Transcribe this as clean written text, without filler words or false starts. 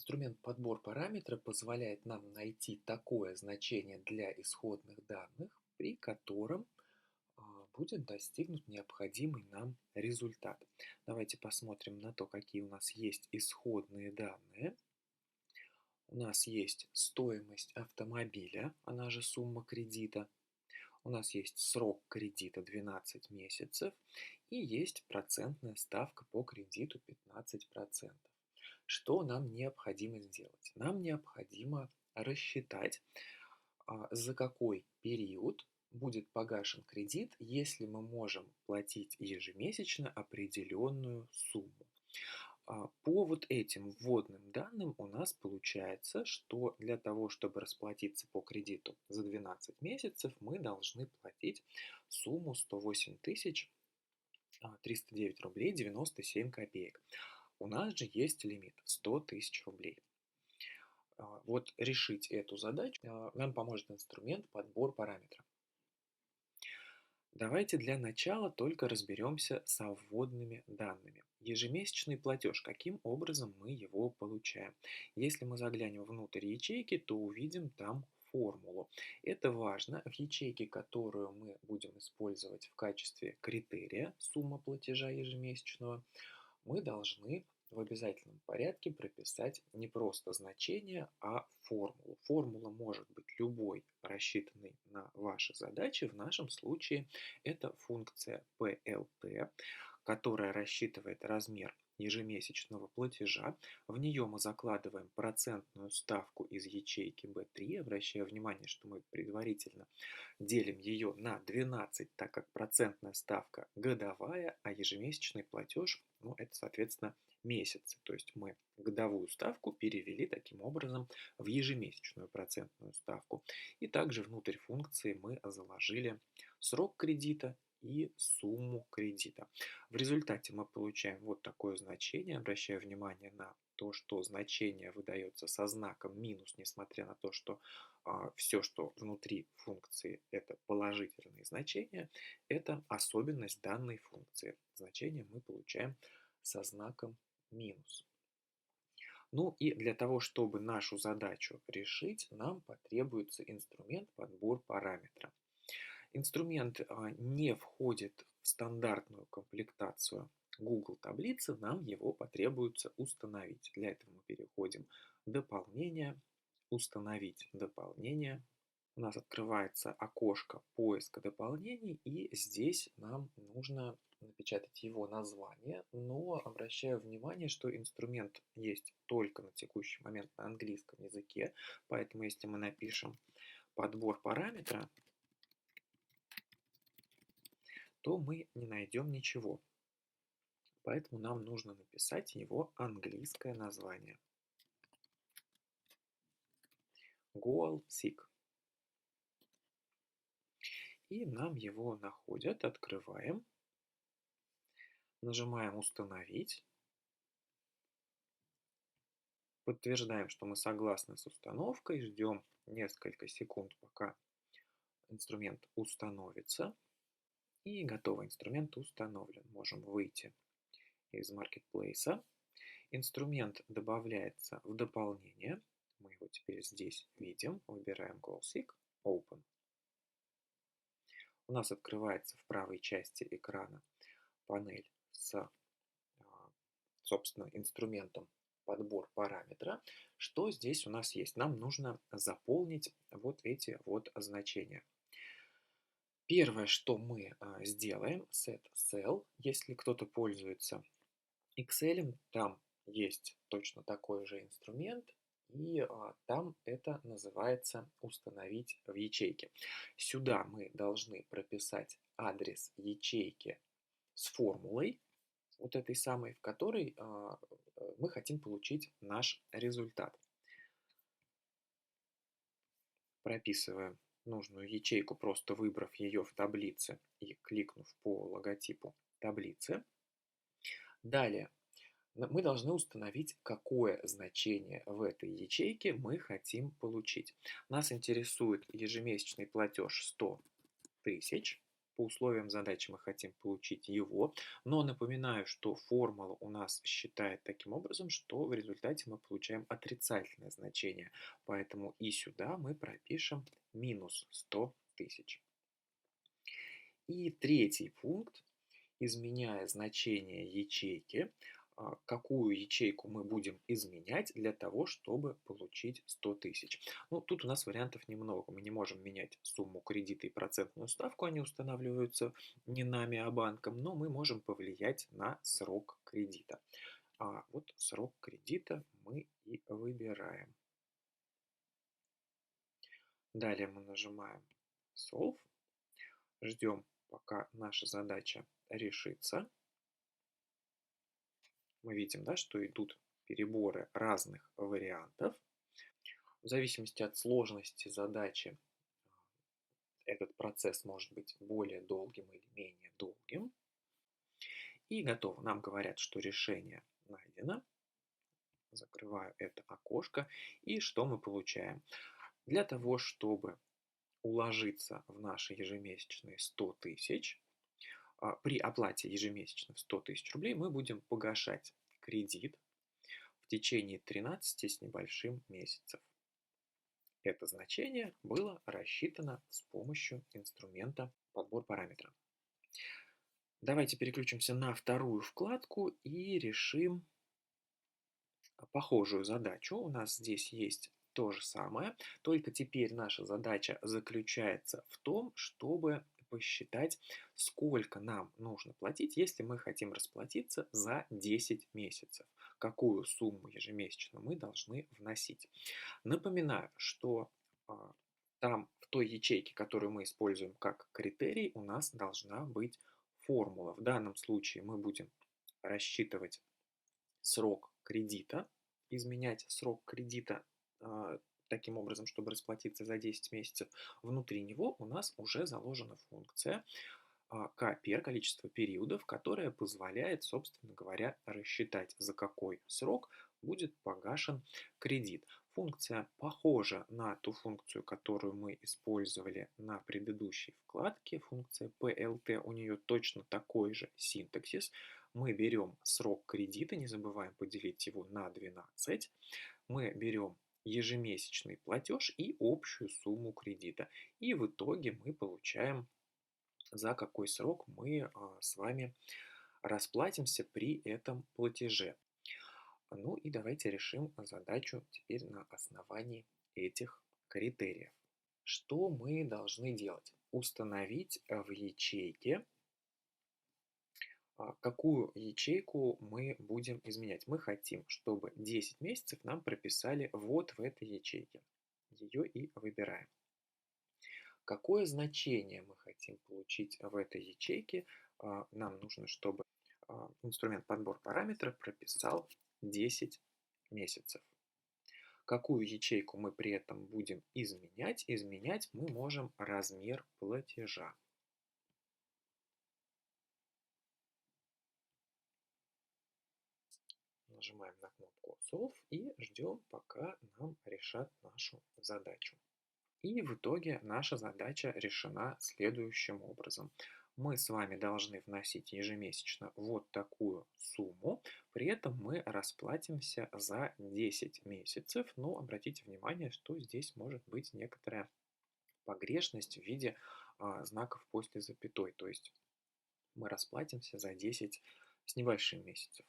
Инструмент подбор параметра позволяет нам найти такое значение для исходных данных, при котором будет достигнут необходимый нам результат. Давайте посмотрим на то, какие у нас есть исходные данные. У нас есть стоимость автомобиля, она же сумма кредита. У нас есть срок кредита 12 месяцев и есть процентная ставка по кредиту 15%. Что нам необходимо сделать? Нам необходимо рассчитать, за какой период будет погашен кредит, если мы можем платить ежемесячно определенную сумму. По вот этим вводным данным у нас получается, что для того, чтобы расплатиться по кредиту за 12 месяцев, мы должны платить сумму 108 309 рублей 97 копеек. У нас же есть лимит 100 тысяч рублей. Вот решить эту задачу нам поможет инструмент подбор параметра. Давайте для начала только разберемся со вводными данными. Ежемесячный платеж, каким образом мы его получаем? Если мы заглянем внутрь ячейки, то увидим там формулу. Это важно. В ячейке, которую мы будем использовать в качестве критерия сумма платежа ежемесячного, мы должны в обязательном порядке прописать не просто значение, а формулу. Формула может быть любой, рассчитанной на ваши задачи. В нашем случае это функция PLT, которая рассчитывает размер ежемесячного платежа. В нее мы закладываем процентную ставку из ячейки B3. Обращаю внимание, что мы предварительно делим ее на 12, так как процентная ставка годовая, а ежемесячный платеж, это, соответственно, месяцы. То есть мы годовую ставку перевели таким образом в ежемесячную процентную ставку. И также внутрь функции мы заложили срок кредита и сумму кредита. В результате мы получаем вот такое значение. Обращаю внимание на то, что значение выдается со знаком минус, несмотря на то, что все, что внутри функции, это положительные значения, это особенность данной функции. Значение мы получаем со знаком минус. Ну и для того, чтобы нашу задачу решить, нам потребуется инструмент подбор параметра. Инструмент не входит в стандартную комплектацию Google таблицы, нам его потребуется установить. Для этого мы переходим в дополнение, установить дополнение. У нас открывается окошко поиска дополнений, и здесь нам нужно напечатать его название, но обращаю внимание, что инструмент есть только на текущий момент на английском языке, поэтому если мы напишем подбор параметра, то мы не найдем ничего. Поэтому нам нужно написать его английское название. GoalSeek. И нам его находят, открываем, нажимаем «Установить», подтверждаем, что мы согласны с установкой, ждем несколько секунд, пока инструмент установится. И готовый инструмент установлен. Можем выйти из маркетплейса. Инструмент добавляется в дополнение. Мы его теперь здесь видим. Выбираем GoalSeek, Open. У нас открывается в правой части экрана панель с, собственно, инструментом подбор параметра. Что здесь у нас есть? Нам нужно заполнить вот эти вот значения. Первое, что мы сделаем, set cell. Если кто-то пользуется Excel, там есть точно такой же инструмент, и там это называется «Установить в ячейке». Сюда мы должны прописать адрес ячейки с формулой, вот этой самой, в которой мы хотим получить наш результат. Прописываем нужную ячейку, просто выбрав ее в таблице и кликнув по логотипу таблицы. Далее мы должны установить, какое значение в этой ячейке мы хотим получить. Нас интересует ежемесячный платеж 100 тысяч. По условиям задачи мы хотим получить его, но напоминаю, что формула у нас считает таким образом, что в результате мы получаем отрицательное значение. Поэтому и сюда мы пропишем минус 100 тысяч. И третий пункт, изменяя значение ячейки, какую ячейку мы будем изменять для того, чтобы получить 100 тысяч. Ну, тут у нас вариантов немного. Мы не можем менять сумму кредита и процентную ставку, они устанавливаются не нами, а банком, но мы можем повлиять на срок кредита. А вот срок кредита мы и выбираем. Далее мы нажимаем Solve, ждем, пока наша задача решится. Мы видим, да, что идут переборы разных вариантов. В зависимости от сложности задачи этот процесс может быть более долгим или менее долгим. И готово. Нам говорят, что решение найдено. Закрываю это окошко. И что мы получаем? Для того, чтобы уложиться в наши ежемесячные 100 тысяч, при оплате ежемесячно в 100 тысяч рублей мы будем погашать кредит в течение 13 с небольшим месяцев. Это значение было рассчитано с помощью инструмента подбор параметра. Давайте переключимся на вторую вкладку и решим похожую задачу. У нас здесь есть то же самое, только теперь наша задача заключается в том, чтобы посчитать, сколько нам нужно платить, если мы хотим расплатиться за 10 месяцев. Какую сумму ежемесячно мы должны вносить. Напоминаю, что там в той ячейке, которую мы используем как критерий, у нас должна быть формула. В данном случае мы будем рассчитывать срок кредита, изменять срок кредита таким образом, чтобы расплатиться за 10 месяцев. Внутри него у нас уже заложена функция КПР, количество периодов, которая позволяет, собственно говоря, рассчитать, за какой срок будет погашен кредит. Функция похожа на ту функцию, которую мы использовали на предыдущей вкладке. Функция PLT, у нее точно такой же синтаксис. Мы берем срок кредита, не забываем поделить его на 12. Мы берем ежемесячный платеж и общую сумму кредита. И в итоге мы получаем, за какой срок мы с вами расплатимся при этом платеже. Ну и давайте решим задачу теперь на основании этих критериев. Что мы должны делать? Установить в ячейке, какую ячейку мы будем изменять. Мы хотим, чтобы 10 месяцев нам прописали вот в этой ячейке. Ее и выбираем. Какое значение мы хотим получить в этой ячейке? Нам нужно, чтобы инструмент подбор параметров прописал 10 месяцев. Какую ячейку мы при этом будем изменять? Изменять мы можем размер платежа. Нажимаем на кнопку Solve и ждем, пока нам решат нашу задачу. И в итоге наша задача решена следующим образом. Мы с вами должны вносить ежемесячно вот такую сумму, при этом мы расплатимся за 10 месяцев, но обратите внимание, что здесь может быть некоторая погрешность в виде знаков после запятой, то есть мы расплатимся за 10 с небольшим месяцев.